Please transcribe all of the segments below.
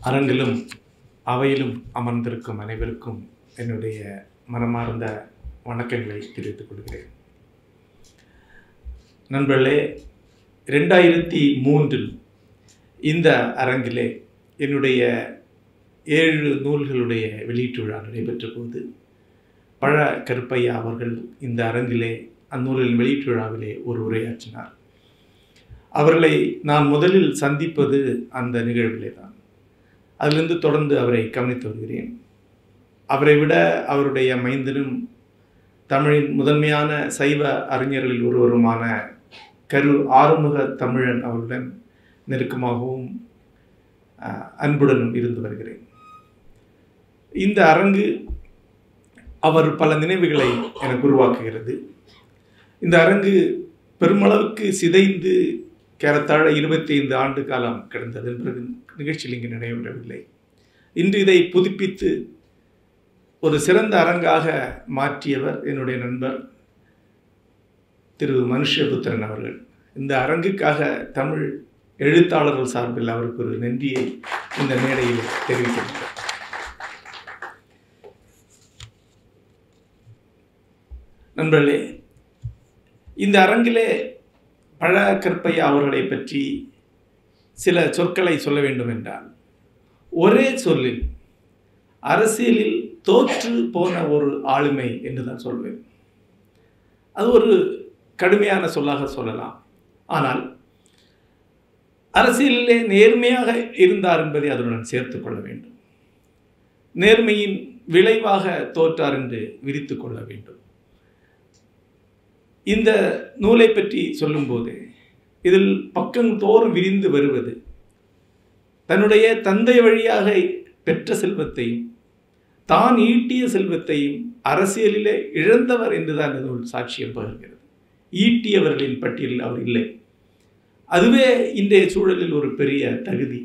அரங்கிலும் அவையிலும் அமர்ந்திருக்கும் அனைவருக்கும் என்னுடைய மனமார்ந்த வணக்கங்களை தெரிவித்துக் கொள்கிறேன். நண்பர்களே, 2003 இந்த அரங்கிலே என்னுடைய 7 நூல்களுடைய வெளியீட்டு விழா நடைபெற்ற போது பழ கருப்பையா அவர்கள் இந்த அரங்கிலே அந்நூலின் வெளியீட்டு விழாவிலே ஒரு உரையாற்றினார். அவர்களை நான் முதலில் சந்திப்பது அந்த நிகழ்விலே தான். அதிலிருந்து தொடர்ந்து அவரை கவனித்து வருகிறேன். அவரை விட அவருடைய மைந்தனும் தமிழின் முதன்மையான சைவ அறிஞர்களில் ஒருவருமான கரு ஆறுமுக தமிழன் அவருடன் நெருக்கமாகவும் அன்புடனும் இருந்து வருகிறேன். இந்த அரங்கு அவர் பல நினைவுகளை எனக்கு உருவாக்குகிறது. இந்த அரங்கு பெருமளவுக்கு சிதைந்து கேரத்தாழ 25 ஆண்டு காலம் கிடந்தது. பிறகு நிகழ்ச்சியில் இங்கு நடைபெறவில்லை. இன்று இதை புதுப்பித்து ஒரு சிறந்த அரங்காக மாற்றியவர் என்னுடைய நண்பர் திரு மனுஷபுத்திரன் அவர்கள். இந்த அரங்குக்காக தமிழ் எழுத்தாளர்கள் சார்பில் அவருக்கு ஒரு நன்றியை இந்த மேடையில் தெரிவிக்கின்றனர். நண்பர்களே, இந்த அரங்கிலே பழ கருப்பையா அவர்களை பற்றி சில சொற்களை சொல்ல வேண்டும் என்றால், ஒரே சொல்லில் அரசியலில் தோற்று போன ஒரு ஆளுமை என்று தான் சொல்வேன். அது ஒரு கடுமையான சொல்லாக சொல்லலாம். ஆனால் அரசியலிலே நேர்மையாக இருந்தார் என்பதை அதனுடன் சேர்த்து கொள்ள வேண்டும். நேர்மையின் விளைவாக தோற்றார் என்று விரித்து கொள்ள வேண்டும். இந்த நூலை பற்றி சொல்லும்போது இதில் பக்கந்தோறும் விரிந்து வருவது தன்னுடைய தந்தை வழியாக பெற்ற செல்வத்தையும் தான் ஈட்டிய செல்வத்தையும் அரசியலிலே இழந்தவர் என்றுதான் இந்த நூல் சாட்சியம் பகிர்கிறது. ஈட்டியவர்களின் பட்டியலில் அவர் இல்லை. அதுவே இன்றைய சூழலில் ஒரு பெரிய தகுதி.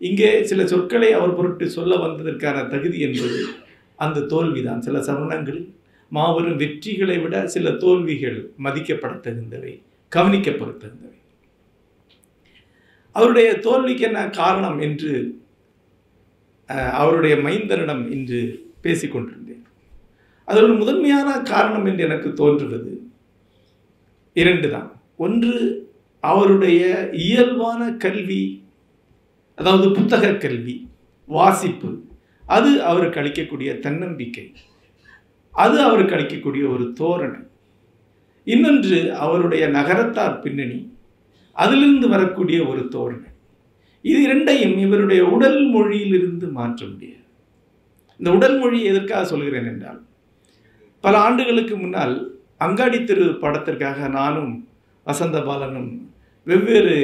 இங்கே சில சொற்களை அவர் பொருட்டு சொல்ல வந்ததற்கான தகுதி என்பது அந்த தோல்விதான். சில சமணங்களில் மாபெரும் வெற்றிகளை விட சில தோல்விகள் மதிக்கப்பட தகுந்தவை, கவனிக்கப்பட தகுந்தவை. அவருடைய தோல்விக்கு என்ன காரணம் என்று அவருடைய மைந்தனிடம் இன்று பேசிக்கொண்டிருந்தேன். அதோட முதன்மையான காரணம் என்று எனக்கு தோன்றுவது 2 தான். ஒன்று, அவருடைய இயல்பான கல்வி, அதாவது புத்தக கல்வி, வாசிப்பு, அது அவருக்கு அளிக்கக்கூடிய தன்னம்பிக்கை, அது அவருக்கு அளிக்கக்கூடிய ஒரு தோரணை. இன்னொன்று, அவருடைய நகரத்தார் பின்னணி, அதிலிருந்து வரக்கூடிய ஒரு தோரணை. இது 2ஐயும் இவருடைய உடல் மொழியிலிருந்து மாற்ற முடியாது. இந்த உடல் மொழி எதற்காக சொல்கிறேன் என்றால், பல ஆண்டுகளுக்கு முன்னால் அங்காடி தெரு படத்திற்காக நானும் வசந்த பாலனும் வெவ்வேறு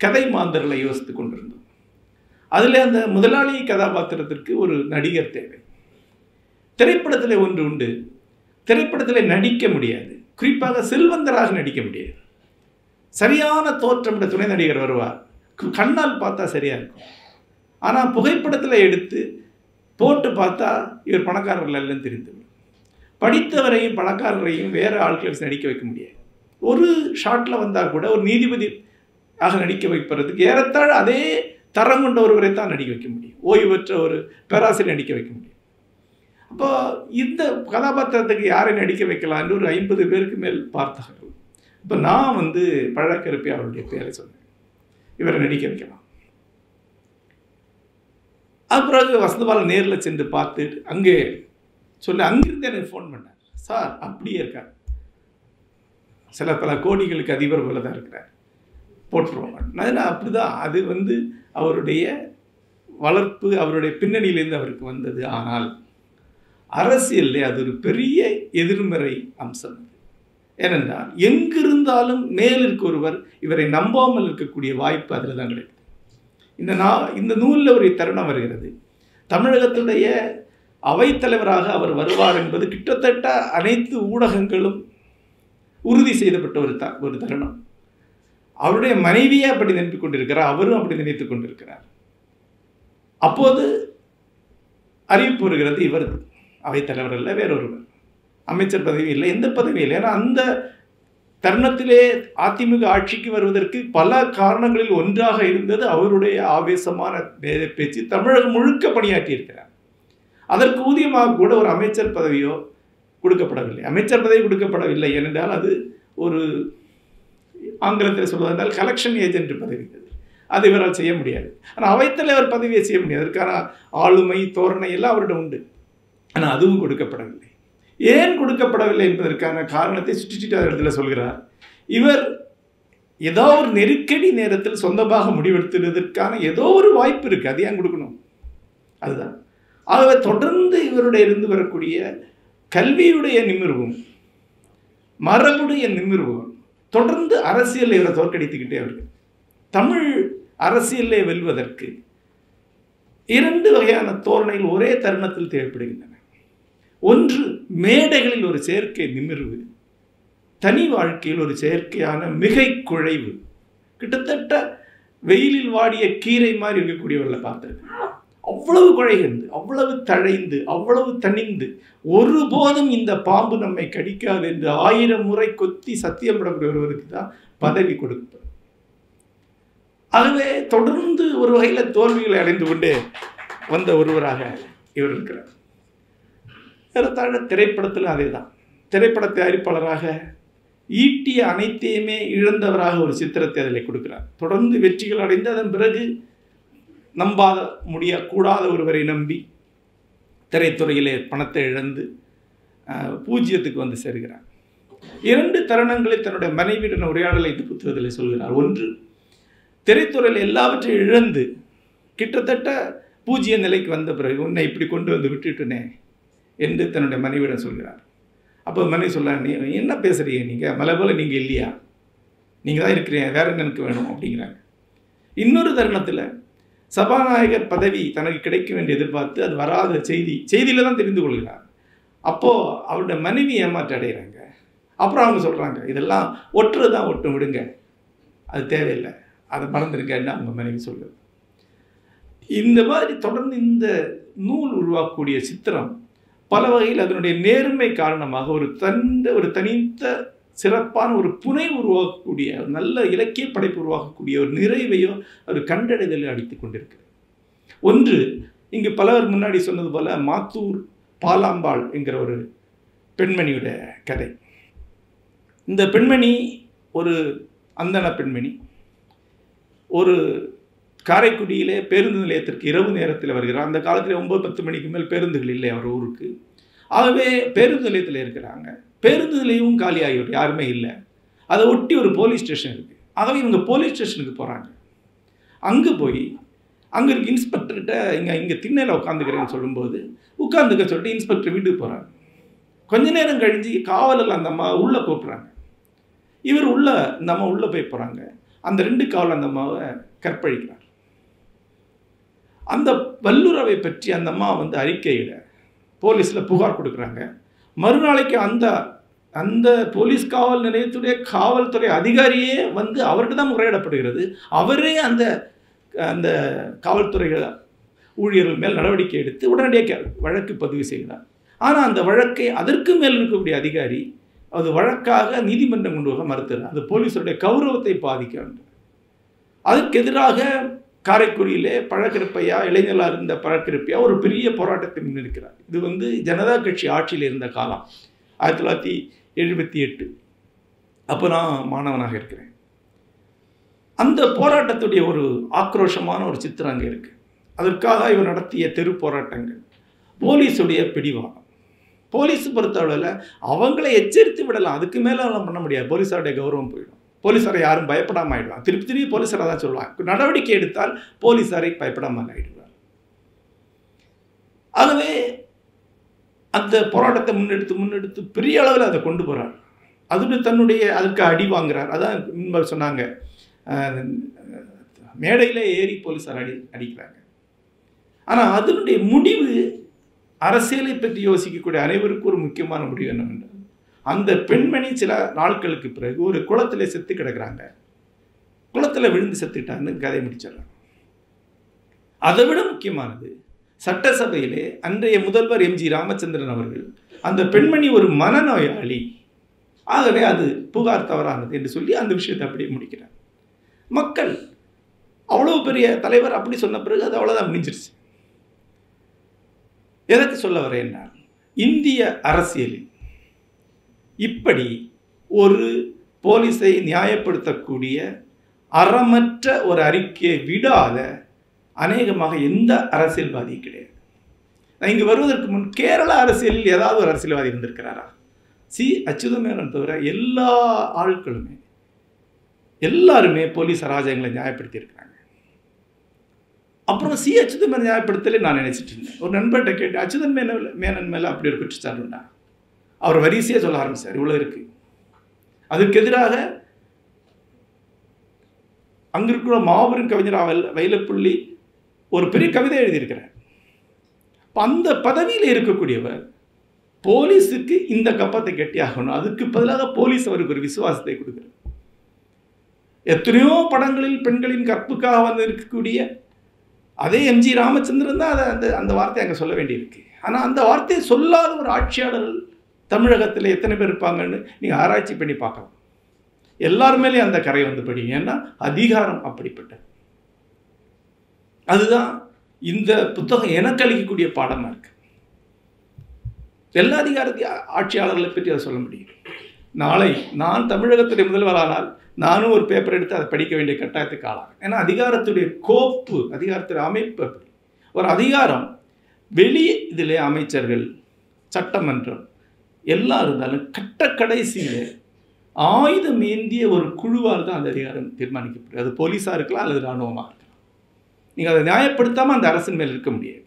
கதை மாந்தர்களை யோசித்து கொண்டிருந்தோம். அதில் அந்த முதலாளி கதாபாத்திரத்திற்கு ஒரு நடிகர் தேவை. திரைப்படத்தில் ஒன்று உண்டு, திரைப்படத்தில் நடிக்க முடியாது, குறிப்பாக செல்வந்தராக நடிக்க முடியாது. சரியான தோற்றம் துணை நடிகர் வருவார், கண்ணால் பார்த்தா சரியா இருக்கும். ஆனால் புகைப்படத்தில் எடுத்து போட்டு பார்த்தா இவர் பணக்காரர்கள் இல்லைன்னு தெரிந்துவிடும். படித்தவரையும் பணக்காரரையும் வேறு ஆட்களை நடிக்க வைக்க முடியாது. ஒரு ஷாட்டில் வந்தால் கூட ஒரு நீதிபதி ஆக நடிக்க வைப்பதற்கு ஏறத்தாழ அதே தரம் கொண்ட ஒருவரை தான் நடிக்க வைக்க முடியும். ஓய்வு பெற்ற ஒரு பேராசிரியர் நடிக்க வைக்க முடியும். அப்போ இந்த கதாபாத்திரத்துக்கு யாரை நடிக்க வைக்கலாம் என்று ஒரு 50 பேருக்கு மேல் பார்த்தார்கள். இப்போ நான் பழ கருப்பையா அவருடைய பேரை சொன்னேன், இவரை நடிக்க வைக்கலாம். அது பிறகு வசந்தபாலன் நேரில் சென்று பார்த்துட்டு அங்கே சொல்லி அங்கிருந்து எனக்கு ஃபோன் பண்ணார். சார் அப்படியே இருக்கார், சில பல கோடிகளுக்கு அதிபர் போல தான் இருக்கிறார், போட்டுருவோம். நான் அப்படி தான், அது அவருடைய வளர்ப்பு, அவருடைய பின்னணியிலேருந்து அவருக்கு வந்தது. ஆனால் அரசியலில் அது ஒரு பெரிய எதிர்மறை அம்சம். ஏனென்றால் எங்கிருந்தாலும் மேலிற்கு ஒருவர் இவரை நம்பாமல் இருக்கக்கூடிய வாய்ப்பு அதில் தான் கிடைக்குது. இந்த நூலில் ஒரு தருணம் வருகிறது. தமிழகத்துடைய அவைத்தலைவராக அவர் வருவார் என்பது கிட்டத்தட்ட அனைத்து ஊடகங்களும் உறுதி செய்யப்பட்ட ஒரு தருணம். அவருடைய மனைவியே அப்படி நினைத்துக் கொண்டிருக்கிறார், அவரும் அப்படி நினைத்துக் கொண்டிருக்கிறார். அப்போது அறிவிப்பு வருகிறது, இவர் அவைத்தலைவர் அல்ல, வேறொருவர், அமைச்சர் பதவி இல்லை, எந்த பதவி இல்லை. ஏன்னா அந்த தருணத்திலே அதிமுக ஆட்சிக்கு வருவதற்கு பல காரணங்களில் ஒன்றாக இருந்தது அவருடைய ஆவேசமான பேச்சு. தமிழகம் முழுக்க பணியாற்றியிருக்கிறார். அதற்கு ஊதியமாக கூட ஒரு அமைச்சர் பதவியோ கொடுக்கப்படவில்லை. அமைச்சர் பதவி கொடுக்கப்படவில்லை ஏனென்றால் அது ஒரு ஆங்கிலத்தில் சொல்வதென்றால் கலெக்ஷன் ஏஜென்ட் பதவி, அது இவரால் செய்ய முடியாது. ஆனால் அவைத்தலைவர் பதவியை செய்ய முடியாது. அதற்கான ஆளுமை தோரணை எல்லாம் அவரிடம் உண்டு. ஆனால் அதுவும் கொடுக்கப்படவில்லை. ஏன் கொடுக்கப்படவில்லை என்பதற்கான காரணத்தை சுற்றி இடத்துல சொல்கிறார். இவர் ஏதோ ஒரு நெருக்கடி நேரத்தில் சொந்தமாக முடிவெடுத்துவதற்கான ஏதோ ஒரு வாய்ப்பு இருக்குது, அது ஏன் கொடுக்கணும், அதுதான். ஆகவே தொடர்ந்து இவருடைய இருந்து வரக்கூடிய கல்வியுடைய நிமிர்வும் மரபுடைய நிமிர்வும் தொடர்ந்து அரசியலில் இவரை தோற்கடித்துக்கிட்டே வருது. தமிழ் அரசியலை வெல்வதற்கு 2 வகையான தோரணைகள் ஒரே தருணத்தில் தேவைப்படுகின்றன. ஒன்று, மேடைகளில் ஒரு செயற்கை நிமிர்வு, தனி வாழ்க்கையில் ஒரு செயற்கையான மிகை குழைவு. கிட்டத்தட்ட வெயிலில் வாடிய கீரை மாதிரி இருக்கக்கூடியவர்களை பார்த்துருக்கேன். அவ்வளவு குழைந்து, அவ்வளவு தழைந்து, அவ்வளவு தனிந்து, ஒருபோதும் இந்த பாம்பு நம்மை கடிக்காது என்று 1000 முறை கொத்தி சத்தியம் படக்கூடிய ஒருவருக்கு தான் பதவி கொடுக்கப்படும். ஆகவே தொடர்ந்து ஒரு வகையில் தோல்விகளை அடைந்து கொண்டே வந்த ஒருவராக இவர் இருக்கிறார். ஏறத்தாழ திரைப்படத்தில் அதே தான். திரைப்பட தயாரிப்பாளராக ஈட்டிய அனைத்தையுமே இழந்தவராக ஒரு சித்திரத்தை அதில் கொடுக்கிறார். தொடர்ந்து வெற்றிகள் அடைந்து அதன் பிறகு நம்பாத முடியக்கூடாத ஒருவரை நம்பி திரைத்துறையிலே பணத்தை இழந்து பூஜ்ஜியத்துக்கு வந்து சேர்கிறார். 2 தருணங்களில் தன்னுடைய மனைவியுடன் உரையாடலை இந்த புத்தகத்தில் சொல்கிறார். ஒன்று, திரைத்துறையில் எல்லாவற்றையும் இழந்து கிட்டத்தட்ட பூஜ்ஜிய நிலைக்கு வந்த பிறகு உன்னை இப்படி கொண்டு வந்து விட்டுட்டனே என்று தன்னுடைய மனைவியிடம் சொல்கிறார். அப்போ மனைவி சொல்ல, நீ என்ன பேசுகிறீங்க, நீங்கள் மலை போல் நீங்கள் இல்லையா, நீங்கள் தான் இருக்கிறீங்க, வேற என்ன எனக்கு வேணும் அப்படிங்கிறாங்க. இன்னொரு தருணத்தில் சபாநாயகர் பதவி தனக்கு கிடைக்க வேண்டிய எதிர்பார்த்து அது வராத செய்தியில் தான் தெரிந்து கொள்கிறார். அப்போது அவருடைய மனைவி ஏமாற்ற அடைகிறாங்க. அப்புறம் அவங்க சொல்கிறாங்க, இதெல்லாம் ஒட்டுறது தான் ஒட்டும், விடுங்க, அது தேவையில்லை, அதை மறந்துருக்கேன்னு அவங்க மனைவி சொல்லுது. இந்த மாதிரி தொடர்ந்து இந்த நூல் உருவாக்கக்கூடிய சித்திரம் பல வகையில் அதனுடைய நேர்மை காரணமாக ஒரு தனித்த சிறப்பான ஒரு புனை உருவாக்கக்கூடிய நல்ல இலக்கிய படைப்பு உருவாக்கக்கூடிய ஒரு நிறைவையோ ஒரு கண்டடைதலை அடித்துக் கொண்டிருக்கு. ஒன்று, இங்கு பலவர் முன்னாடி சொன்னது போல மாத்தூர் பாலாம்பாள் என்கிற ஒரு பெண்மணியுடைய கதை. இந்த பெண்மணி ஒரு அந்தன பெண்மணி. ஒரு காரைக்குடியிலே பேருந்து நிலையத்திற்கு இரவு நேரத்தில் வருகிறார். அந்த காலத்தில் 9-10 மணிக்கு மேல் பேருந்துகள் இல்லை அவர் ஊருக்கு. ஆகவே பேருந்து நிலையத்தில் இருக்கிறாங்க. பேருந்து நிலையமும் காலியாகிவிட்டு யாருமே இல்லை. அதை ஒட்டி ஒரு போலீஸ் ஸ்டேஷன் இருக்குது. ஆகவே இவங்க போலீஸ் ஸ்டேஷனுக்கு போகிறாங்க. அங்கே போய் அங்கே இருக்க இன்ஸ்பெக்டர்கிட்ட இங்கே திண்ணையில் உட்காந்துக்கிறேன்னு சொல்லும்போது உட்காந்துக்க சொல்லிட்டு இன்ஸ்பெக்டர் வீட்டுக்கு போகிறாங்க. கொஞ்ச நேரம் கழிஞ்சு காவலில் அந்த அம்மா உள்ளே கூப்பிட்றாங்க. இவர் இந்த அம்மா உள்ளே போய் போகிறாங்க. அந்த 2 காவல் அந்த அம்மாவை கற்பழிக்கிறார். அந்த வல்லுறவை பற்றி அந்த அம்மா அறிக்கையிட போலீஸில் புகார் கொடுக்குறாங்க. மறுநாளைக்கு அந்த போலீஸ் காவல் நிலையத்துடைய காவல்துறை அதிகாரியே அவர்கிட்ட தான் முறையிடப்படுகிறது. அவரே அந்த காவல்துறை ஊழியர்கள் மேல் நடவடிக்கை எடுத்து உடனடியாக வழக்கு பதிவு செய்கிறார். ஆனால் அந்த வழக்கை அதற்கு மேல் இருக்கக்கூடிய அதிகாரி அது வழக்காக நீதிமன்றம் கொண்டு வர மறுத்துறார். அது போலீஸருடைய கௌரவத்தை பாதிக்க. அதற்கு எதிராக காரைக்குடியிலே பழக்கிருப்பையா இளைஞர்களாக இருந்த பழக்கிருப்பையா ஒரு பெரிய போராட்டத்தை முன்னெடுக்கிறார். இது ஜனதா கட்சி ஆட்சியில் இருந்த காலம் 1978. அப்போ நான் மாணவனாக இருக்கிறேன். அந்த போராட்டத்துடைய ஒரு ஆக்ரோஷமான ஒரு சித்திரம் அங்கே இருக்குது. அதற்காக இவர் நடத்திய தெரு போராட்டங்கள், போலீஸுடைய பிடிவாதம். போலீஸ் பொறுத்தளவில் அவங்கள எச்சரித்து விடலாம், அதுக்கு மேலே அவெல்லாம் பண்ண முடியாது. போலீஸாருடைய கௌரவம் போயிடும். போலீஸாரை யாரும் பயப்படாமல் ஆகிடுவாங்க. திருப்பி போலீஸாரை தான் சொல்லுவாங்க. நடவடிக்கை எடுத்தால் போலீஸாரை பயப்படாமல் ஆகிடுவார். ஆகவே அந்த போராட்டத்தை முன்னெடுத்து பெரிய அளவில் அதை கொண்டு போகிறார். அதற்கு அடி வாங்குறார். அதான் முன்பு சொன்னாங்க, மேடையில் ஏறி போலீஸார் அடிக்கிறாங்க. ஆனால் அதனுடைய முடிவு அரசியலை பற்றி யோசிக்கக்கூடிய அனைவருக்கும் ஒரு முக்கியமான முடிவு என்னவென்றால், அந்த பெண்மணி சில நாட்களுக்கு பிறகு ஒரு குளத்தில் செத்து கிடக்கிறாங்க. குளத்தில் விழுந்து செத்துட்டான்னு கதை முடிச்சிடறாங்க. அதை விட முக்கியமானது, சட்டசபையிலே அன்றைய முதல்வர் எம்ஜி ராமச்சந்திரன் அவர்கள் அந்த பெண்மணி ஒரு மனநோயாளி, ஆகவே அது புகார் தவறானது என்று சொல்லி அந்த விஷயத்தை அப்படியே முடிக்கிறார். மக்கள் அவ்வளோ பெரிய தலைவர் அப்படி சொன்ன பிறகு அது அவ்வளோதான் முடிஞ்சிருச்சு. எதற்கு சொல்ல வரேன் என்றால், இந்திய அரசியலில் இப்படி ஒரு போலீஸை நியாயப்படுத்தக்கூடிய அறமற்ற ஒரு அறிக்கையை விடாத அநேகமாக எந்த அரசியல்வாதியும் கிடையாது. நான் இங்கு வருவதற்கு முன் கேரள அரசியலில் ஏதாவது ஒரு அரசியல்வாதி இருந்திருக்கிறாரா? சி அச்சுதமேனன் தவிர எல்லா ஆட்களுமே எல்லாருமே போலீஸ் அராஜகங்களை நியாயப்படுத்தி இருக்கிறாங்க. அப்புறம் சி அச்சுதமேனன் நியாயப்படுத்தலே நான் நினைச்சிட்டு இருந்தேன். ஒரு நண்பர்கிட்ட கேட்டு, அச்சுதன் மேனன் மேலே அப்படி ஒரு குற்றச்சாட்டு உண்டா? அவர் வரிசையாக சொல்ல ஆரம்பிச்சார், இவ்வளோ இருக்கு. அதுக்கு எதிராக அங்க இருக்கிற மாபெரும் கவிஞர் வைலப்புள்ளி ஒரு பெரிய கவிதை எழுதியிருக்கிறார். அந்த பதவியில் இருக்கக்கூடியவர் போலீஸுக்கு இந்த கப்பத்தை கட்டி ஆகணும், அதுக்கு பதிலாக போலீஸ் அவருக்கு ஒரு விசுவாசத்தை கொடுக்கிறார். எத்தனையோ படங்களில் பெண்களின் கற்புக்காக வந்து இருக்கக்கூடிய அதே எம்ஜி ராமச்சந்திரன் தான் அந்த வார்த்தையை அங்கே சொல்ல வேண்டியிருக்கு. ஆனால் அந்த வார்த்தையை சொல்லாத ஒரு ஆட்சியாளர்கள் தமிழகத்தில் எத்தனை பேர் இருப்பாங்கன்னு நீங்கள் ஆராய்ச்சி பண்ணி பார்க்கலாம். எல்லாருமேலே அந்த கரை வந்து படிங்க. ஏன்னா அதிகாரம் அப்படிப்பட்டது. அதுதான் இந்த புத்தகம் எனக்கு அளிக்கக்கூடிய பாடமாக இருக்கு. எல்லா ஆட்சியாளர்களை பற்றி அதை சொல்ல முடியும். நாளை நான் தமிழகத்துடைய முதல்வரானால் நானும் ஒரு பேப்பர் எடுத்து அதை படிக்க வேண்டிய கட்டாயத்துக்கு ஆளாகும். ஏன்னா அதிகாரத்துடைய கோப்பு, அதிகாரத்துடைய அமைப்பு அப்படி. ஒரு அதிகாரம் வெளியே இதில் அமைச்சர்கள், சட்டமன்றம் எல்லாம் இருந்தாலும் கடைசியில் ஆயுதம் ஏந்திய ஒரு குழுவால் தான் அந்த அதிகாரம் தீர்மானிக்கப்படுது. அது போலீஸாக இருக்கலாம் அல்லது இராணுவமாக இருக்கலாம். நீங்கள் அதை நியாயப்படுத்தாமல் அந்த அரசின் மேல் இருக்க முடியாது.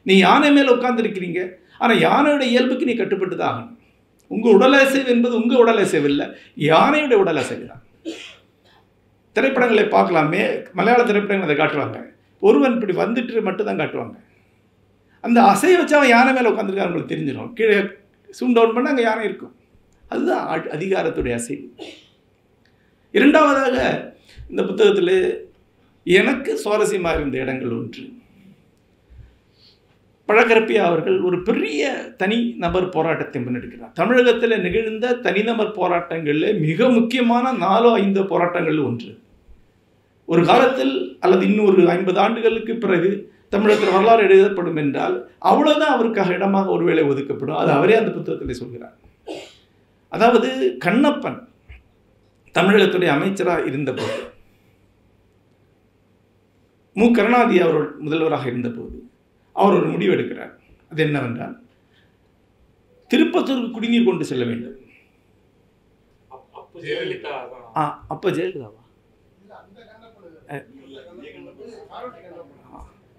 நீ யானை மேலே உட்கார்ந்துருக்கிறீங்க, ஆனால் யானையோட இயல்புக்கு நீ கட்டுப்பட்டு தான் ஆகணும். உங்கள் உடல் அசைவு என்பது உங்கள் உடல் அசைவு இல்லை, யானையோட உடல் அசைவு தான். திரைப்படங்களை பார்க்கலாமே, மலையாள திரைப்படங்கள் அதை காட்டுவாங்க. ஒருவன் இப்படி வந்துட்டு மட்டும்தான் காட்டுவாங்க. அந்த அசையை வச்சு அவன் யானை மேலே உட்காந்துருக்காரு உங்களுக்கு தெரிஞ்சிடும். கீழே சூம் டவுன் பண்ணால் அங்கே யானை இருக்கும். அதுதான் அதிகாரத்துடைய அசைவு. இரண்டாவதாக இந்த புத்தகத்தில் எனக்கு சுவாரஸ்யமாக இருந்த இடங்கள் ஒன்று, பழகரப்பியா அவர்கள் ஒரு பெரிய தனி நபர் போராட்டத்தை முன்னெடுக்கிறார். தமிழகத்தில் நிகழ்ந்த தனிநபர் போராட்டங்களில் மிக முக்கியமான 4-5 போராட்டங்கள் ஒன்று. ஒரு காலத்தில் அல்லது இன்னொரு 50 ஆண்டுகளுக்கு பிறகு தமிழகத்தில் வரலாறு எழுதப்படும் என்றால் அவ்வளோதான் அவருக்காக இடமாக ஒருவேளை ஒதுக்கப்படும். அது அவரே அந்த புத்தகத்தில் சொல்கிறார். அதாவது கண்ணப்பன் தமிழகத்துடைய அமைச்சராக இருந்தபோது, மு கருணாநிதி அவர்கள் முதல்வராக இருந்தபோது அவர் ஒரு முடிவு எடுக்கிறார். அது என்னவென்றால், திருப்பத்தூருக்கு குடிநீர் கொண்டு செல்ல வேண்டும். அப்ப ஜெயலலிதாவா?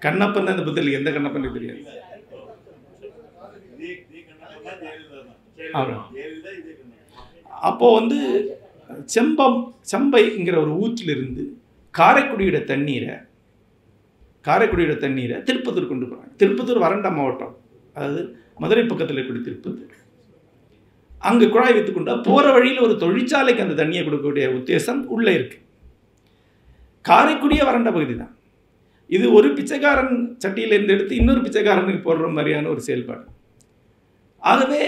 கண்ணப்பன் தான் இந்த புத்தகத்தில், எந்த கண்ணப்பன் தெரியாது. அப்போ வந்து செம்பைங்கிற ஒரு ஊற்றிலிருந்து காரைக்குடியோட தண்ணீரை திருப்பத்தூர் கொண்டு போகிறாங்க. திருப்பத்தூர் வறண்ட மாவட்டம், அதாவது மதுரை பக்கத்தில் இருக்கக்கூடிய திருப்பத்தூர். அங்கே குழாய் வைத்து கொண்டா போகிற வழியில் ஒரு தொழிற்சாலைக்கு அந்த தண்ணியை கொடுக்கக்கூடிய உத்தேசம் உள்ளே இருக்கு. காரைக்குடியே வறண்ட பகுதி தான். இது ஒரு பிச்சைக்காரன் சட்டியிலேருந்து எடுத்து இன்னொரு பிச்சைக்காரனுக்கு போடுற மாதிரியான ஒரு செயல்பாடு. ஆகவே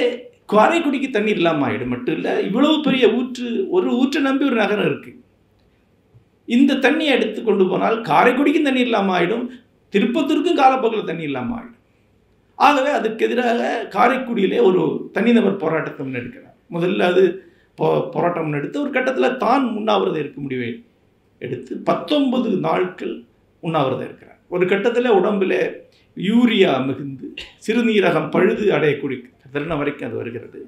காரைக்குடிக்கு தண்ணீர் இல்லாமல் ஆகிடும். மட்டும் இல்லை, இவ்வளவு பெரிய ஒரு ஊற்றை நம்பி ஒரு நகரம் இருக்குது. இந்த தண்ணியை எடுத்து கொண்டு போனால் காரைக்குடிக்கும் தண்ணீர் இல்லாமல் ஆகிடும், திருப்பத்தூருக்கும் காலப்போக்கில் தண்ணி இல்லாமல் ஆகிடும். ஆகவே அதுக்கு எதிராக காரைக்குடியிலே ஒரு தனிநபர் போராட்டத்தை முன்னெடுக்கிறார். முதல்ல அது போராட்டம் முன்னெடுத்து ஒரு கட்டத்தில் தான் உண்ணாவிரதம் இருக்க முடிவை எடுத்து 19 நாட்கள் உண்ணாவிரதம் இருக்கிறார். ஒரு கட்டத்தில் உடம்பில் யூரியா மிகுந்து சிறுநீரகம் பழுது அடையக்கூடிய தருணம் வரைக்கும் அது வருகிறது.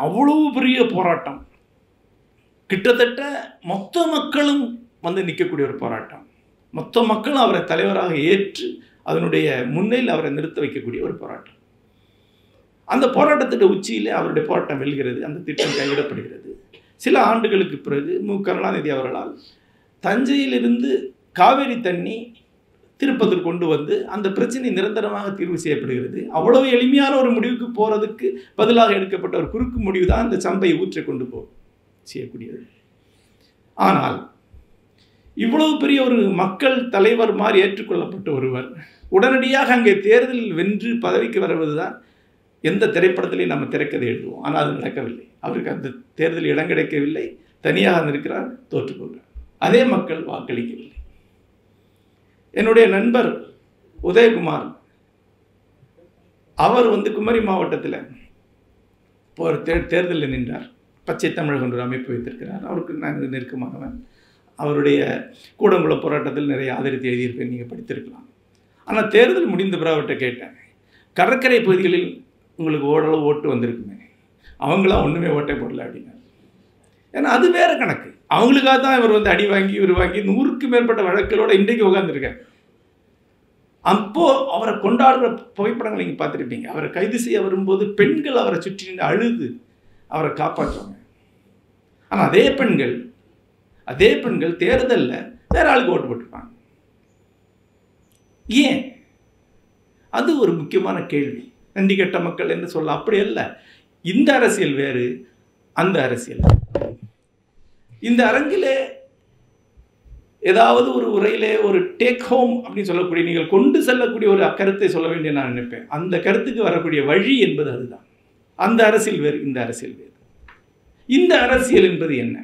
அவ்வளவு பெரிய போராட்டம், கிட்டத்தட்ட மொத்த மக்களும் வந்து நிற்கக்கூடிய ஒரு போராட்டம். மொத்த மக்களும் அவரை தலைவராக ஏற்று அதனுடைய முன்னிலையில் அவரை நிறுத்த வைக்கக்கூடிய ஒரு போராட்டம். அந்த போராட்டத்தின் உச்சியில் அவருடைய போராட்டம் வெல்கிறது. அந்த திட்டம் கைவிடப்படுகிறது. சில ஆண்டுகளுக்கு பிறகு மு கருணாநிதி அவர்களால் தஞ்சையிலிருந்து காவேரி தண்ணி திருப்பத்தூர் கொண்டு வந்து அந்த பிரச்சனை நிரந்தரமாக தீர்வு செய்யப்படுகிறது. அவ்வளவு எளிமையான ஒரு முடிவுக்கு போகிறதுக்கு பதிலாக எடுக்கப்பட்ட ஒரு குறுக்கு முடிவு தான் இந்த சம்பை ஊற்றை கொண்டு செய்யக்கூடியது. ஆனால் இவ்வளவு பெரிய ஒரு மக்கள் தலைவர் மாதிரி ஏற்றுக்கொள்ளப்பட்ட ஒருவர் உடனடியாக அங்கே தேர்தலில் வென்று பதவிக்கு வருவதுதான் எந்த திரைப்படத்திலையும் நம்ம திரைக்கதை எழுதுவோம். ஆனால் அது நடக்கவில்லை. அவருக்கு அந்த தேர்தலில் இடம் கிடைக்கவில்லை. தனியாக இருக்கிறார், தோற்றுக்கொள்கிறார். அதே மக்கள் வாக்களிக்கவில்லை. என்னுடைய நண்பர் உதயகுமார், அவர் குமரி மாவட்டத்தில் ஒரு தேர்தலில் நின்றார். பச்சை தமிழகம் ஒரு அமைப்பு வைத்திருக்கிறார். அவருக்கு நாங்கள் நெருக்கமானவன். அவருடைய கூடங்குளம் போராட்டத்தில் நிறைய ஆதரித்து எழுதியிருப்பேன், நீங்கள் படித்திருக்கலாம். ஆனால் தேர்தல் முடிந்த பிறகு அவர்கிட்ட கேட்டேன், கடற்கரை பகுதிகளில் உங்களுக்கு ஓரளவு ஓட்டு வந்திருக்குமே, அவங்களாம் ஒன்றுமே ஓட்டை போடல அப்படின்னாரு. ஏன்னா அது வேறு கணக்கு. அவங்களுக்காக தான் இவர் அடி வாங்கி இவர் வாங்கி 100க்கு மேற்பட்ட வழக்குகளோடு இன்றைக்கு உட்காந்துருக்கார். அப்போது அவரை கொண்டாடுற புகைப்படங்கள் நீங்கள் பார்த்துருப்பீங்க. அவரை கைது செய்ய வரும்போது பெண்கள் அவரை சுற்றி நின்று அழுது அவரை காப்பாற்றுவாங்க. ஆனால் அதே பெண்கள் தேர்தலில் வேற ஆளுக்கு ஓட்டு போட்டிருப்பாங்க. ஏன்? அது ஒரு முக்கியமான கேள்வி. நன்றி கெட்ட மக்கள் என்று சொல்ல அப்படி அல்ல. இந்த அரசியல் வேறு, அந்த அரசியல். இந்த அரங்கிலே ஏதாவது ஒரு உரையிலே ஒரு டேக் ஹோம் அப்படின்னு சொல்லக்கூடிய, நீங்கள் கொண்டு செல்லக்கூடிய ஒரு கருத்தை சொல்ல வேண்டிய நான் நினைப்பேன். அந்த கருத்துக்கு வரக்கூடிய வழி என்பது அதுதான். அந்த அரசியல் வேறு, இந்த அரசியல் வேறு. இந்த அரசியல் என்பது என்ன?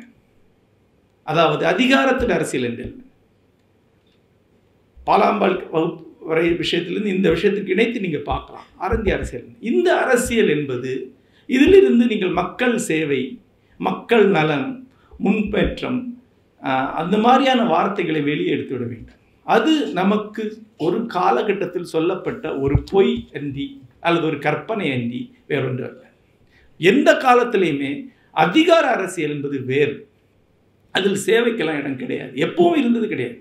அதாவது அதிகாரத்தில் அரசியல் என்று என்ன? பாலாம்பாள் வகுப்பு வரை விஷயத்திலிருந்து இந்த விஷயத்துக்கு இணைத்து நீங்கள் பார்க்கலாம். அரங்கிய அரசியல். இந்த அரசியல் என்பது இதிலிருந்து நீங்கள் மக்கள் சேவை, மக்கள் நலன், முன்னேற்றம், அந்த மாதிரியான வார்த்தைகளை வெளியே எடுத்துவிட வேண்டும். அது நமக்கு ஒரு காலகட்டத்தில் சொல்லப்பட்ட ஒரு பொய் அன்றி அல்லது ஒரு கற்பனை அன்றி வேறொன்று அல்ல. எந்த காலத்திலையுமே அதிகார அரசியல் என்பது வேறு. அதில் சேவைக்கெல்லாம் இடம் கிடையாது, எப்பவும் இருந்தது கிடையாது.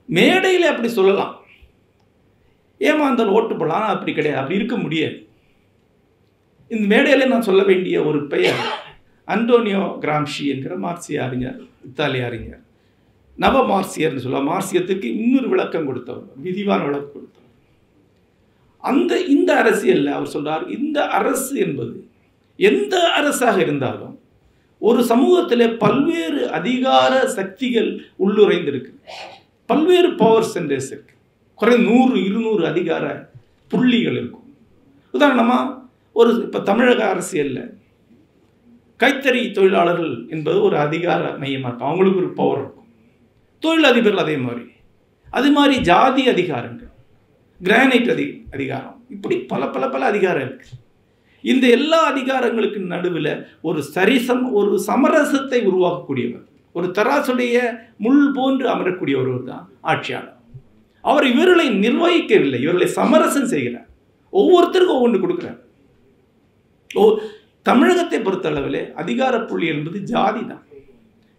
மேடையில் அப்படி சொல்லலாம், ஏமாந்தால் ஓட்டு போடலாம். ஆனால் அப்படி கிடையாது, அப்படி இருக்க முடியாது. இந்த மேடையில் நான் சொல்ல வேண்டிய ஒரு பெயர் அன்டோனியோ கிராம்ஷி என்கிற மார்க்சிய அறிஞர், இத்தாலிய அறிஞர். நவ மார்க்சியர்னு சொல்ல, மார்க்சியத்துக்கு இன்னொரு விளக்கம் கொடுத்தவர், விரிவான விளக்கம் கொடுத்தவர். இந்த அரசியலில் அவர் சொல்றார், இந்த அரசு என்பது எந்த அரசாக இருந்தாலும் ஒரு சமூகத்தில் பல்வேறு அதிகார சக்திகள் உள்ளுரைந்திருக்கு, பல்வேறு பவர் சென்டர்ஸ் இருக்கு, குறைந்த 100-200 அதிகார புள்ளிகள் இருக்கும். உதாரணமாக இப்போ தமிழக அரசியலில் கைத்தறி தொழிலாளர்கள் என்பது ஒரு அதிகார மையமாக இருக்கும், அவங்களுக்கு ஒரு பவர் இருக்கும். தொழிலதிபர்கள் அதே மாதிரி ஜாதி அதிகாரங்கள், கிரானைட் அதிகாரம், இப்படி பல அதிகாரம் இருக்கு. இந்த எல்லா அதிகாரங்களுக்கு நடுவில் ஒரு சமரசத்தை உருவாக்கக்கூடியவர், ஒரு தராசுடைய முள் போன்று அமரக்கூடிய ஒருவர் தான் ஆட்சியாளர். அவர் இவர்களை நிர்வகிக்கவில்லை, இவர்களை சமரசம் செய்கிறார். ஒவ்வொருத்தருக்கும் ஒவ்வொன்று கொடுக்குறார். தமிழகத்தை பொறுத்தளவில் அதிகார புள்ளி என்பது ஜாதி தான்.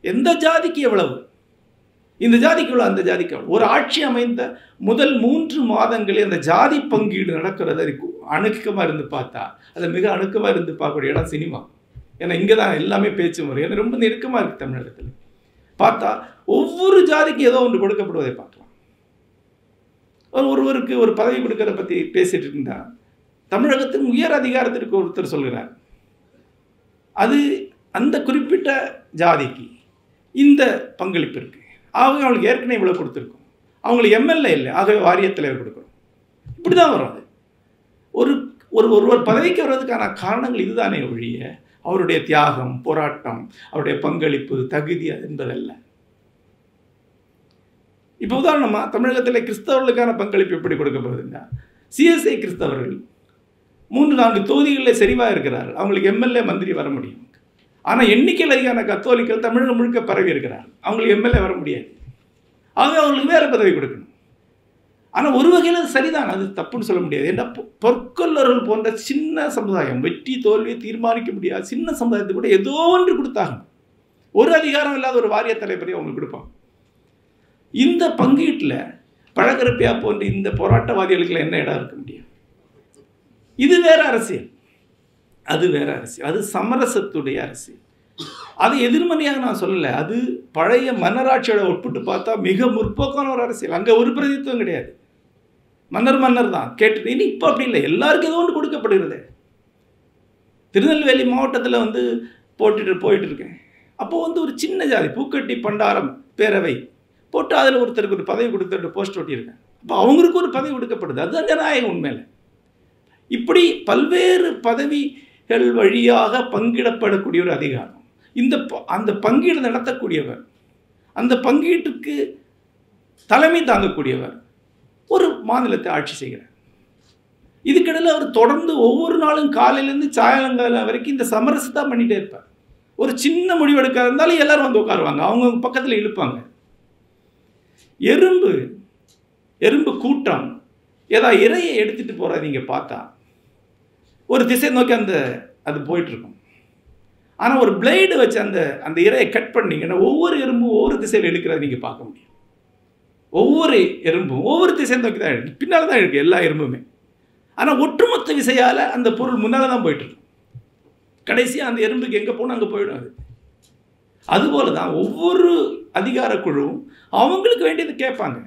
எந்த ஜாதிக்கு எவ்வளவு, இந்த ஜாதிக்கு எவ்வளவு, அந்த ஜாதிக்கு எவ்வளவு. ஒரு ஆட்சி அமைந்த முதல் 3 மாதங்களே அந்த ஜாதி பங்கீடு நடக்கிறது அணுக்கமாக இருந்து பார்த்தா, அதை மிக அணுக்கமாக இருந்து பார்க்கக்கூடிய இடம் சினிமா. ஏன்னா இங்கே தான் எல்லாமே பேச்சு முறை. ஏன்னா ரொம்ப நெருக்கமாக இருக்குது தமிழகத்தில். பார்த்தா ஒவ்வொரு ஜாதிக்கும் ஏதோ ஒன்று கொடுக்கப்படுவதை பார்க்கலாம். ஒருவருக்கு ஒரு பதவி கொடுக்கறத பற்றி பேசிட்டு இருந்தா, தமிழகத்தின் உயர் அதிகாரத்திற்கு ஒருத்தர் சொல்கிறார், அது அந்த குறிப்பிட்ட ஜாதிக்கு இந்த பங்களிப்பு இருக்கு, ஆகவே அவங்களுக்கு ஏற்கனவே இவ்வளோ கொடுத்துருக்கோம், அவங்களுக்கு எம்எல்ஏ இல்லை, ஆகவே வாரிய தலைவர் கொடுக்கணும். இப்படி தான் வரும். அது ஒருவர் பதவிக்கு வர்றதுக்கான காரணங்கள் இதுதானே ஒழிய அவருடைய தியாகம், போராட்டம், அவருடைய பங்களிப்பு, தகுதி என்பதல்ல. இப்போ உதாரணமாக தமிழகத்தில் கிறிஸ்தவர்களுக்கான பங்களிப்பு எப்படி கொடுக்கப்படுதுன்னா, சிஎஸ்ஐ கிறிஸ்தவர்கள் 3-4 தொகுதிகளில் செறிவாக இருக்கிறார்கள், அவங்களுக்கு எம்எல்ஏ மந்திரி வர முடியும். ஆனால் எண்ணிக்கையில் அதிகான கத்தோலிக்கல் தமிழகம் முழுக்க பரவி இருக்கிறார்கள், அவங்களுக்கு எம்எல்ஏ வர முடியாது. ஆகவே அவங்களுக்கு வேறு பதவி கொடுக்கணும். ஆனால் ஒரு வகையில் அது சரிதான், அது தப்புன்னு சொல்ல முடியாது. ஏன்னா பொற்கொல்லர்கள் போன்ற சின்ன சமுதாயம், வெற்றி தோல்வியை தீர்மானிக்க முடியாது சின்ன சமுதாயத்துக்கு கூட ஏதோ ஒன்று கொடுத்தாங்க. ஒரு அதிகாரம் இல்லாத ஒரு வாரிய தலைவரை அவங்களுக்கு கொடுப்பாங்க. இந்த பங்கீட்டில் பழகரப்பியா போன்ற இந்த போராட்டவாதிகளுக்கு என்ன இடம் இருக்க முடியும்? இது வேற அரசியல், அது வேற அரசியல், அது சமரசத்துடைய அரசியல். அது எதிர்மறையாக நான் சொல்லலை, அது பழைய மன்னராட்சியோட ஒப்பிட்டு பார்த்தா மிக முற்போக்கான ஒரு அரசியல். அங்கே ஒரு பிரதித்துவம் கிடையாது, மன்னர் தான் கேட்டு. இனி இப்போ அப்படி இல்லை, எல்லாருக்கும் ஏதோ ஒன்று கொடுக்கப்படுகிறது. திருநெல்வேலி மாவட்டத்தில் போயிட்டு இருக்கேன். அப்போது ஒரு சின்ன ஜாதி பூக்கட்டி பண்டாரம் பேரவை போட்டு அதில் ஒருத்தருக்கு ஒரு பதவி கொடுத்துட்டு போஸ்ட் ஓட்டியிருக்கேன். அப்போ அவங்களுக்கு ஒரு பதவி கொடுக்கப்படுது, அதுதான் ஜனநாயகம் உண்மையில். இப்படி பல்வேறு பதவிகள் வழியாக பங்கிடப்படக்கூடிய ஒரு அதிகாரம். அந்த பங்கீடு நடத்தக்கூடியவர், அந்த பங்கீட்டுக்கு தலைமை தாங்கக்கூடியவர் ஒரு மாநிலத்தை ஆட்சி செய்கிறார். இதுக்கிடையில் அவர் தொடர்ந்து ஒவ்வொரு நாளும் காலையிலேருந்து சாயங்காலம் வரைக்கும் இந்த சமரசத்தை பண்ணிகிட்டே இருப்பார். ஒரு சின்ன முடிவெடுக்க இருந்தாலும் எல்லாரும் வந்து உட்காருவாங்க, அவங்க பக்கத்தில் இழுப்பாங்க. எறும்பு கூட்டம் ஏதாவது இறையை எடுத்துகிட்டு போகிறத நீங்கள் பார்த்தா ஒரு திசை நோக்கி அது போயிட்டுருக்கும். ஆனால் ஒரு பிளேடு வச்சு அந்த இறையை கட் பண்ணிங்கன்னா ஒவ்வொரு எறும்பும் ஒவ்வொரு திசையில் இழுக்கிறத நீங்கள் பார்க்க முடியும். ஒவ்வொரு எறும்பும் ஒவ்வொரு திசையை நோக்கி தான் இழுக்கு, பின்னால் தான் இழுக்கு எல்லா எறும்புமே. ஆனால் ஒட்டுமொத்த விசையால் அந்த பொருள் முன்னால் தான் போயிட்டுருக்கும். கடைசியாக அந்த எறும்புக்கு எங்கே போகணும் அங்கே போயிடும். அதுபோல தான் ஒவ்வொரு அதிகார குழுவும் அவங்களுக்கு வேண்டியது கேட்பாங்க.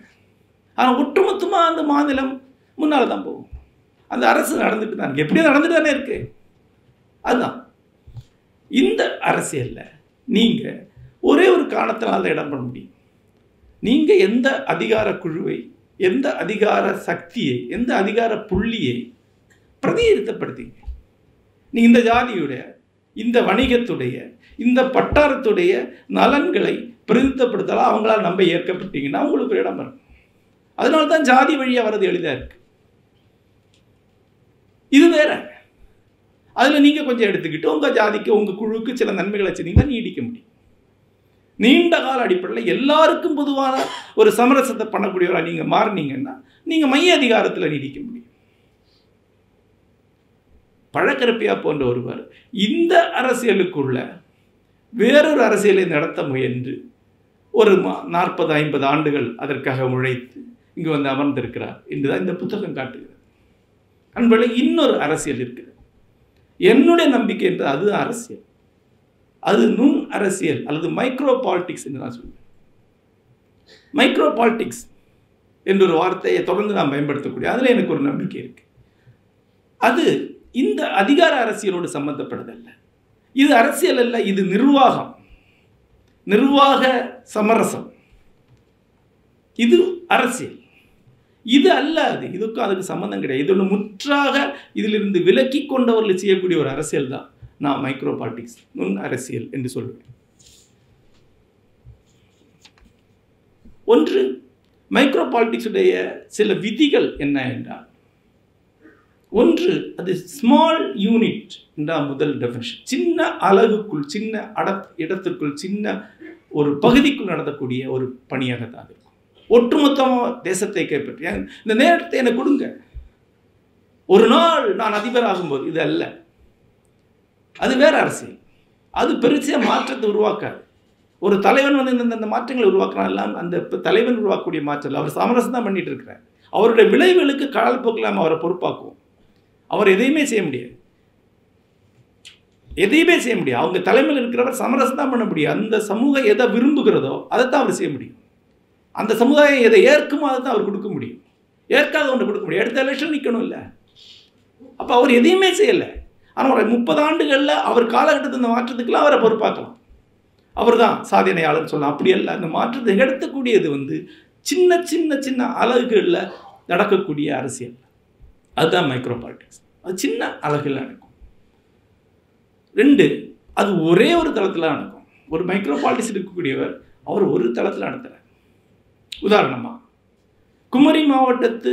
ஆனால் ஒட்டுமொத்தமாக அந்த மாநிலம் முன்னால் தான் போகும். அந்த அரசு நடந்துட்டு தான் இருக்கு, எப்படியும் நடந்துட்டு தானே இருக்கு. அதுதான் இந்த அரசியலில் நீங்கள் ஒரே ஒரு காரணத்தினால இடம் பண்ண முடியும். நீங்கள் எந்த அதிகார குழுவை, எந்த அதிகார சக்தியை, எந்த அதிகார புள்ளியை பிரதிநிதித்துவப்படுத்தீங்க. நீங்கள் இந்த ஜாதியுடைய, இந்த வணிகத்துடைய, இந்த பட்டாரத்துடைய நலன்களை பிரதிநிதித்துவப்படுத்தலாம் அவங்களால் நம்ப ஏற்கப்பட்டீங்கன்னா உங்களுக்கு ஒரு இடம் வரும். அதனால தான் ஜாதி வழியாக வர்றது எளிதாக இருக்கு. இது வேற. அதில் நீங்கள் கொஞ்சம் எடுத்துக்கிட்டு உங்கள் ஜாதிக்கு, உங்கள் குழுவுக்கு சில நன்மைகளை வச்சுருந்தீங்கன்னா நீடிக்க முடியும். நீண்ட கால அடிப்படையில் எல்லாருக்கும் பொதுவான ஒரு சமரசத்தை பண்ணக்கூடியவராக நீங்கள் மாறினீங்கன்னா நீங்கள் மைய அதிகாரத்தில் நீடிக்க முடியும். பழக்கரப்பியா போன்ற ஒருவர் இந்த அரசியலுக்குள்ள வேறொரு அரசியலை நடத்த முயன்று ஒரு 40-50 ஆண்டுகள் அதற்காக உழைத்து இங்கு வந்து அமர்ந்திருக்கிறார் என்றுதான் இந்த புத்தகம் காட்டுகிறது. அன்பர்களே, இன்னொரு அரசியல் இருக்கிறது. என்னுடைய நம்பிக்கை என்று அது அரசியல், அது நுண் அரசியல் அல்லது மைக்ரோ பாலிடிக்ஸ் என்று நான் சொல்வேன். மைக்ரோ பாலிடிக்ஸ் என்ற ஒரு வார்த்தையை தொடர்ந்து நான் பயன்படுத்தக்கூடிய அதில் எனக்கு ஒரு நம்பிக்கை இருக்கு. அது இந்த அதிகார அரசியலோடு சம்பந்தப்படுதல்ல. இது அரசியல் அல்ல, இது நிர்வாகம், நிர்வாக சமரசம். இது அரசியல், இது அல்ல. இதுக்கும் அதுக்கு சம்பந்தம் கிடையாது. இது ஒன்று முற்றாக இதிலிருந்து விலக்கி கொண்டவர்கள் செய்யக்கூடிய ஒரு அரசியல் தான் நான் மைக்ரோ பாலிடிக்ஸ், நுண் அரசியல் என்று சொல்வேன். ஒன்று, மைக்ரோ பாலிடிக்ஸுடைய சில விதிகள் என்ன என்றால், ஒன்று, அது ஸ்மால் யூனிட் என்றால் முதல் டெஃபினிஷன். சின்ன அலகுக்குள், சின்ன இடத்திற்குள், சின்ன ஒரு பகுதிக்குள் நடத்தக்கூடிய ஒரு பணியாகத்தான் இருக்கும். ஒட்டுமொத்தமாக தேசத்தை கைப்பற்றி இந்த நேரத்தை எனக்கு கொடுங்க, ஒரு நாள் நான் அதிபர் ஆகும்போது, இது அல்ல. அது வேற அரசியல். அது பெருசாக மாற்றத்தை உருவாக்காது. ஒரு தலைவன் வந்து இந்த மாற்றங்களை உருவாக்குறான், எல்லாம் அந்த தலைவன் உருவாக்கக்கூடிய மாற்றம் அவர் சமரசம் தான் பண்ணிட்டு இருக்கிறார். அவருடைய விளைவுகளுக்கு காலப்போக்கில் நம்ம அவரை பொறுப்பாக்குவோம். அவர் எதையுமே செய்ய முடியாது, எதையுமே செய்ய முடியாது. அவங்க தலைமையில் இருக்கிறவர் சமரசம் தான் பண்ண முடியும். அந்த சமூகம் எதை விரும்புகிறதோ அதைத்தான் அவர் செய்ய முடியும். அந்த சமுதாயம் எதை ஏற்குமோ அதை தான் அவர் கொடுக்க முடியும். ஏற்காத ஒன்று கொடுக்க முடியும். அடுத்த எலெக்ஷன் நிற்கணும் இல்லை. அப்போ அவர் எதையுமே செய்யலை. ஆனால் ஒரு 30 ஆண்டுகளில் அவர் காலகட்டத்தில் இந்த மாற்றத்துக்கெல்லாம் அவரை பொறுப்பாக்கலாம். அவர் தான் சாதனையாளர்னு சொல்லலாம். அப்படி அல்ல. அந்த மாற்றத்தை எடுத்துக்கூடியது வந்து சின்ன சின்ன சின்ன அலகுகளில் நடக்கக்கூடிய அரசியல். அதுதான் மைக்ரோ பாலிடிக்ஸ். அது சின்ன அலகுகளில் நடக்கும். 2, அது ஒரே ஒரு தளத்தில் நடக்கும். ஒரு மைக்ரோ பாலிடிக்ஸ் இருக்கக்கூடியவர் அவர் ஒரு தளத்தில் நடத்துகிறார். உதாரணமாக, குமரி மாவட்டத்து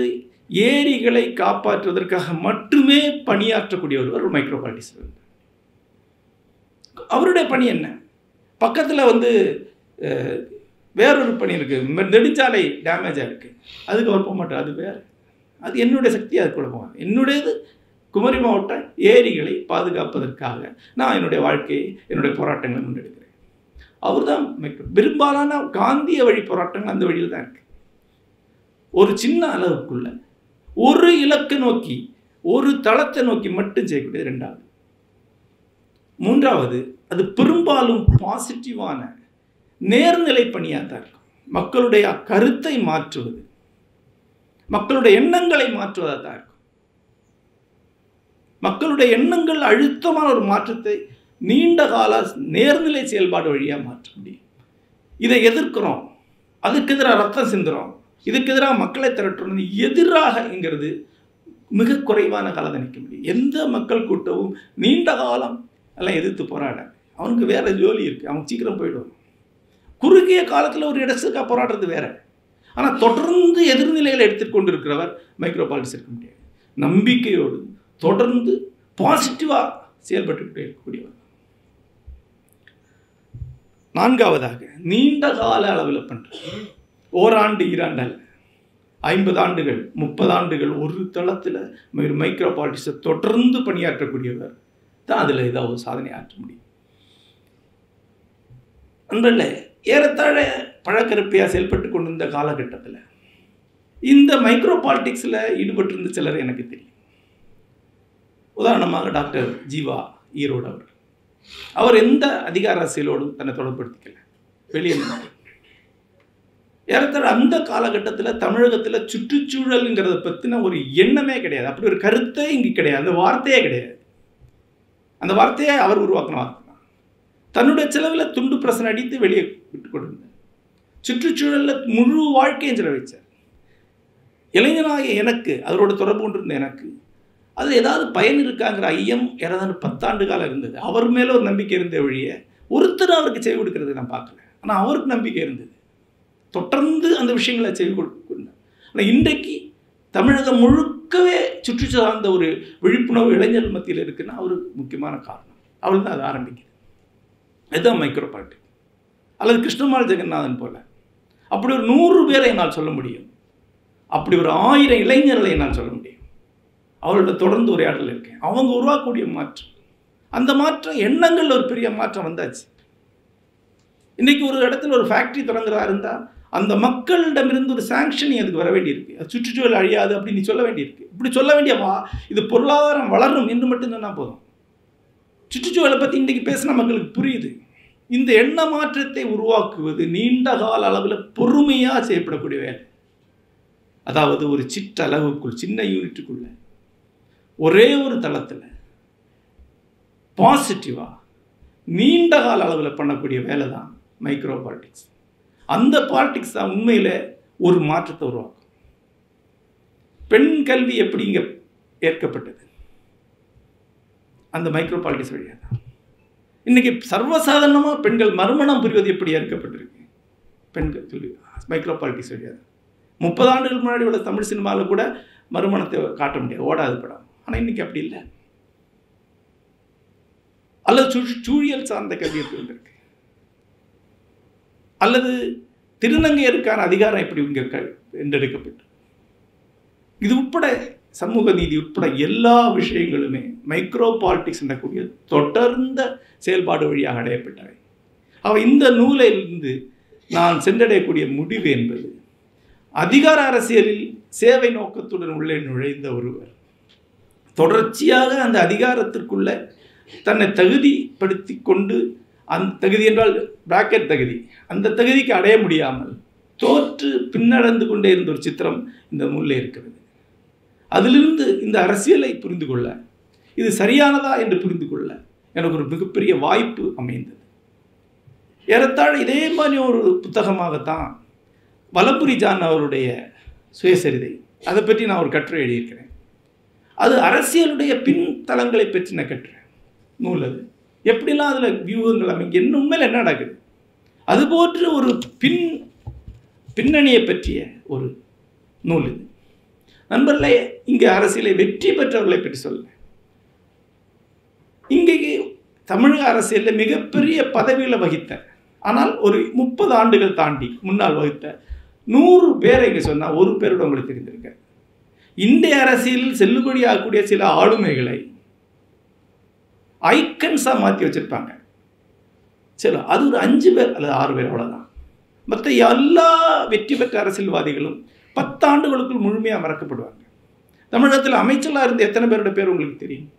ஏரிகளை காப்பாற்றுவதற்காக மட்டுமே பணியாற்றக்கூடிய ஒருவர் மைக்ரோ பாலிடிக்ஸ். அவருடைய பணி என்ன? பக்கத்தில் வந்து வேறொரு பணி இருக்குது, நெடுஞ்சாலை டேமேஜாக இருக்குது, அதுக்கு அவர் போக மாட்டார். அது வேறு. அது என்னுடைய சக்தி, அது கூட போவாங்க. என்னுடையது குமரி மாவட்ட ஏரிகளை பாதுகாப்பதற்காக நான் என்னுடைய வாழ்க்கையை, என்னுடைய போராட்டங்களை முன்னெடுக்கிறேன். அவர் தான் பெரும்பாலான காந்திய வழி போராட்டங்கள் அந்த வழியில் தான் இருக்கு. ஒரு சின்ன அளவுக்குள்ள ஒரு இலக்கை நோக்கி, ஒரு தளத்தை நோக்கி மட்டும் செய்யக்கூடியது 2வது. 3வது, அது பெரும்பாலும் பாசிட்டிவான நேர்நிலை பணியாக தான் இருக்கும். மக்களுடைய கருத்தை மாற்றுவது, மக்களுடைய எண்ணங்களை மாற்றுவதாக தான் இருக்கும். மக்களுடைய எண்ணங்கள் அழுத்தமான ஒரு மாற்றத்தை நீண்ட கால நேர்நிலை செயல்பாடு வழியாக மாற்ற முடியும். இதை எதிர்க்கிறோம், அதுக்கு எதிராக ரத்தம் சிந்துறோம், இதுக்கு எதிராக மக்களை திரட்டுறது எதிராகங்கிறது மிக குறைவான காலம் நிற்க முடியும். எந்த மக்கள் கூட்டமும் நீண்ட காலம் எல்லாம் எதிர்த்து போராட அவனுக்கு வேற ஜோலி இருக்குது, அவன் சீக்கிரம் போயிடுவான். குறுகிய காலத்தில் ஒரு இடத்துக்காக போராடுறது வேற. ஆனால் தொடர்ந்து எதிர்நிலைகளை எடுத்துட்டு கொண்டு இருக்கிறவர் மைக்ரோ பாலிட்டிக்ஸ் இருக்க முடியாது. நம்பிக்கையோடு தொடர்ந்து பாசிட்டிவாக செயல்பட்டுக்கிட்டே இருக்கக்கூடியவர். நான்காவதாக நீண்ட கால அளவில் பண்ணுறது. ஓராண்டு 2 ஆண்டு அல்ல, 50 ஆண்டுகள் 30 ஆண்டுகள் ஒரு தளத்தில் மைக்ரோ பாலிட்டிக்ஸை தொடர்ந்து பணியாற்றக்கூடியவர் தான் அதில் ஏதாவது சாதனை ஆற்ற முடியும். அன்றில் ஏறத்தாழ பழக்கருப்பையாக செயல்பட்டு கொண்டிருந்த காலகட்டத்தில் இந்த மைக்ரோ பாலிட்டிக்ஸில் ஈடுபட்டிருந்த சிலர் எனக்கு தெரியும். உதாரணமாக டாக்டர் ஜீவா ஈரோடு அவர் எந்த அதிகார அரசியலோடும் தன்னை தொடர்படுத்திக்கல, வெளியே நின்றார். ஏறத்தாழ அந்த காலகட்டத்தில் தமிழகத்தில் சுற்றுச்சூழலுங்கிறத பற்றின ஒரு எண்ணமே கிடையாது, அப்படி ஒரு கருத்தே இங்கே கிடையாது, அந்த வார்த்தையே கிடையாது. அந்த வார்த்தையை அவர் உருவாக்கின வார்த்தை தான். தன்னுடைய செலவில் துண்டு பிரசனை அடித்து வெளியே விட்டு கொண்டிருந்தார். சுற்றுச்சூழலில் முழு வாழ்க்கையும் செலவழித்தார். இளைஞனாக எனக்கு அதோட தொடர்பு கொண்டிருந்த எனக்கு அது ஏதாவது பயன் இருக்காங்கிற ஐயம் ஏதாவது 10 ஆண்டு காலம் இருந்தது. அவர் மேலே ஒரு நம்பிக்கை இருந்த வழியை ஒருத்தர் அவருக்கு செய்து கொடுக்கறது நான் பார்க்கல. ஆனால் அவருக்கு நம்பிக்கை இருந்தது, தொடர்ந்து அந்த விஷயங்களை செய்து கொடுத்தார். ஆனால் இன்றைக்கு தமிழகம் முழுக்கவே சுற்று சார்ந்த ஒரு விழிப்புணர்வு இளைஞர் மத்தியில் இருக்குன்னா ஒரு முக்கியமான காரணம். அவள் தான் அதை ஆரம்பிக்குது. இதுதான் மைக்ரோ பாலிட்டிக்ஸ். அல்லது கிருஷ்ணமால் ஜெகநாதன் போல அப்படி ஒரு 100 பேரை என்னால் சொல்ல முடியும், அப்படி ஒரு 1000 இளைஞர்களை என்னால் சொல்ல முடியும். அவர்களோட தொடர்ந்து உரையாடல் இருக்கேன். அவங்க உருவாக்கக்கூடிய மாற்றம், அந்த மாற்றம் எண்ணங்கள் ஒரு பெரிய மாற்றம் வந்தாச்சு. இன்றைக்கி ஒரு இடத்துல ஒரு ஃபேக்ட்ரி தொடங்குறதா இருந்தால் அந்த மக்களிடமிருந்து ஒரு சாங்ஷனிங் அதுக்கு வர வேண்டியிருக்கு. அது சுற்றுச்சூழல் அழியாது அப்படின்னு சொல்ல வேண்டியிருக்கு. இப்படி சொல்ல வேண்டியவா இது பொருளாதாரம் வளரும் என்று மட்டும் சொன்னால் போதும். சுற்றுச்சூழலை பற்றி இன்றைக்கி பேசின மக்களுக்கு புரியுது. இந்த எண்ண மாற்றத்தை உருவாக்குவது நீண்ட கால அளவில் பொறுமையாக செய்யப்படக்கூடிய வேலை. அதாவது ஒரு சிற்றளவுக்குள், சின்ன யூனிட்டுக்குள்ள ஒரே ஒரு தளத்தில் பாசிட்டிவாக நீண்ட கால அளவில் பண்ணக்கூடிய வேலை தான் மைக்ரோ பாலிட்டிக்ஸ். அந்த பாலிட்டிக்ஸ் தான் உண்மையில் ஒரு மாற்றத்தை உருவாக்கும். பெண் கல்வி எப்படி இங்கே ஏற்கப்பட்டது? அந்த மைக்ரோ பாலிட்டிக்ஸ் வழியாக தான். இன்றைக்கி சர்வசாதாரணமாக பெண்கள் மறுமணம் புரிவது எப்படி ஏற்கப்பட்டிருக்கு? பெண்கள் கல்வி மைக்ரோ பாலிட்டிக்ஸ் வழியாக தான். 30 ஆண்டுகளுக்கு முன்னாடி உள்ள தமிழ் சினிமாவில் கூட மறுமணத்தை காட்ட முடியாது, ஓடாது படம். ஆனால் இன்றைக்கி அப்படி இல்லை. அல்லது சூழியல் சார்ந்த கல்வி எப்படி வந்திருக்கு? அல்லது திருநங்கையருக்கான அதிகாரம் எப்படி இங்கே என்றெடுக்கப்பட்டு, இது உட்பட சமூக நீதி உட்பட எல்லா விஷயங்களுமே மைக்ரோ பாலிட்டிக்ஸ் எனக்கூடிய தொடர்ந்த செயல்பாடு வழியாக அடையப்பட்டவை. அவை இந்த நூலிலிருந்து நான் சென்றடையக்கூடிய முடிவு என்பது, அதிகார அரசியலில் சேவை நோக்கத்துடன் உள்ளே நுழைந்த ஒருவர் தொடர்ச்சியாக அந்த அதிகாரத்திற்குள்ள தன்னை தகுதிப்படுத்தி கொண்டு, அந்த தகுதி என்றால் பிராக்கெட் தகுதி, அந்த தகுதிக்கு அடைய முடியாமல் தோற்று பின்னடைந்து கொண்டே இருந்த ஒரு சித்திரம் இந்த நூலில் இருக்கிறது. அதிலிருந்து இந்த அரசியலை புரிந்து கொள்ள, இது சரியானதா என்று புரிந்து கொள்ள எனக்கு ஒரு மிகப்பெரிய வாய்ப்பு அமைந்தது. ஏறத்தாழ இதே மாதிரி ஒரு புத்தகமாகத்தான் வலம்புரி ஜான் அவருடைய சுயசரிதை, அதை பற்றி நான் ஒரு கட்டுரை எழுதியிருக்கிறேன். அது அரசியலுடைய பின்தளங்களை பற்றின கட்டுரை நூல். அது எப்படிலாம் அதில் வியூகங்கள் அமைங்க, என்ன உண்மையில் என்ன நடக்குது, அதுபோன்று ஒரு பின்னணியை பற்றிய ஒரு நூல் இது. நண்பர்களே, இங்கே அரசியலை வெற்றி பெற்றவர்களை பற்றி சொல்ல, இங்கே தமிழக அரசியலில் மிகப்பெரிய பதவிகளை வகித்த, ஆனால் ஒரு 30 ஆண்டுகள் தாண்டி முன்னால் வகித்த 100 பேரை இங்கே சொன்னால் ஒரு பேரோட உங்களுக்கு தெரிந்திருக்க. இந்திய அரசியலில் செல்லுபடியாகக்கூடிய சில ஆளுமைகளை ஐக்கன்ஸாக மாற்றி வச்சுருப்பாங்க. சரி, அது ஒரு 5 பேர் அல்லது 6 பேர், அவ்வளோதான். மற்ற எல்லா வெற்றி பெற்ற அரசியல்வாதிகளும் 10 ஆண்டுகளுக்குள் முழுமையாக மறக்கப்படுவாங்க. தமிழகத்தில் அமைச்சராக இருந்த எத்தனை பேரோட பேர் உங்களுக்கு தெரியும்?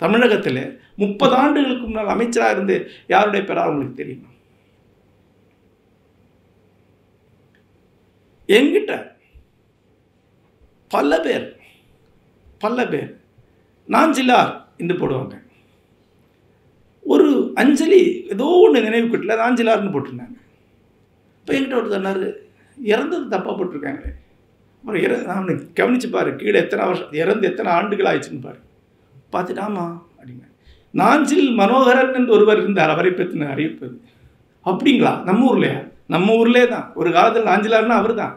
தமிழகத்தில் 30 ஆண்டுகளுக்கு முன்னால் அமைச்சராக இருந்து யாருடைய பேராக உங்களுக்கு தெரியுமா? என்கிட்ட பல பேர் நாஞ்சிலார் என்று போடுவாங்க. ஒரு அஞ்சலி ஏதோ ஒன்று நினைவு கூட்டல நாஞ்சிலார்னு போட்டிருந்தாங்க. இப்போ என்கிட்ட ஒரு சொன்னார், இறந்தது தப்பாக போட்டிருக்காங்களே, அப்புறம் அவனை கவனிச்சு பாரு, கீழே எத்தனை வருஷம் இறந்து எத்தனை ஆண்டுகள் ஆயிடுச்சுன்னு பாரு. பார்த்துட்டு ஆமா அப்படிங்க. நாஞ்சில் மனோகரன் என்று ஒருவர் இருந்தார், அவரை பற்றின அறிவிப்பது. அப்படிங்களா? நம்ம ஊர்லையா? நம்ம ஊர்லே தான். ஒரு காலத்தில் நாஞ்சிலார்னா அவர் தான்.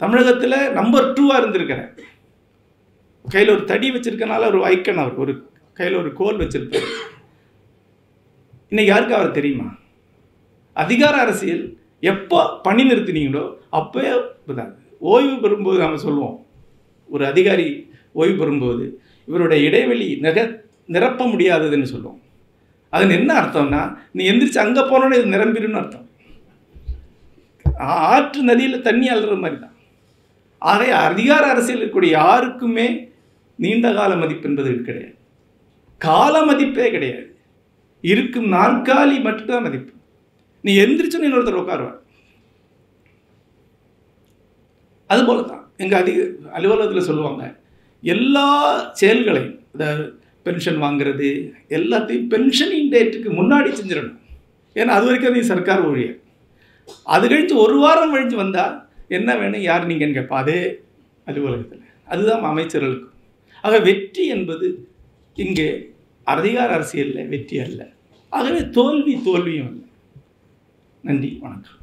தமிழகத்தில் நம்பர் 2 இருந்திருக்கிறேன். கையில் ஒரு தடி வச்சிருக்கனால ஒரு ஐக்கன், அவர் ஒரு கையில் ஒரு கோல் வச்சிருப்பார். இன்னைக்கு யாருக்கு அவர் தெரியுமா? அதிகார அரசியல் எப்போ பணி நிறுத்தினீங்களோ அப்போயே ஓய்வு பெறும்போது நாம் சொல்லுவோம், ஒரு அதிகாரி ஓய்வு பெறும்போது இவருடைய இடைவெளி நிரப்ப முடியாததுன்னு சொல்லுவோம். அதன் என்ன அர்த்தம்னா, நீ எந்திரிச்சு அங்கே போனோன்னு இது நிரம்பிடுன்னு அர்த்தம். ஆற்று நதியில் தண்ணி அள்ளுற மாதிரி தான். ஆக அதிகார அரசியல் இருக்கக்கூடிய யாருக்குமே நீண்ட கால மதிப்பு என்பது கிடையாது. கால மதிப்பே கிடையாது. இருக்கும் நாற்காலி மட்டும்தான் மதிப்பு. நீ எந்திரிச்சுன்னு இன்னொருத்தர் உட்காருவார். அதுபோல தான் எங்கள் அலுவலகத்தில் சொல்லுவாங்க, எல்லா செயல்களையும், அதாவது பென்ஷன் வாங்குறது எல்லாத்தையும் பென்ஷனிங் டேட்டுக்கு முன்னாடி செஞ்சிடணும். ஏன்னா அது வரைக்கும் அது சர்க்கார் ஊழியர். அது கழித்து ஒரு வாரம் கழித்து வந்தால் என்ன வேணும், யார் நீங்கன்னு கேட்பா அதே அலுவலகத்தில். அதுதான் அமைச்சர்களுக்கு. ஆக வெற்றி என்பது இங்கே அதிகார அரசியலில் வெற்றி அல்ல. ஆகவே தோல்வியும் அல்ல. நன்றி, வணக்கம்.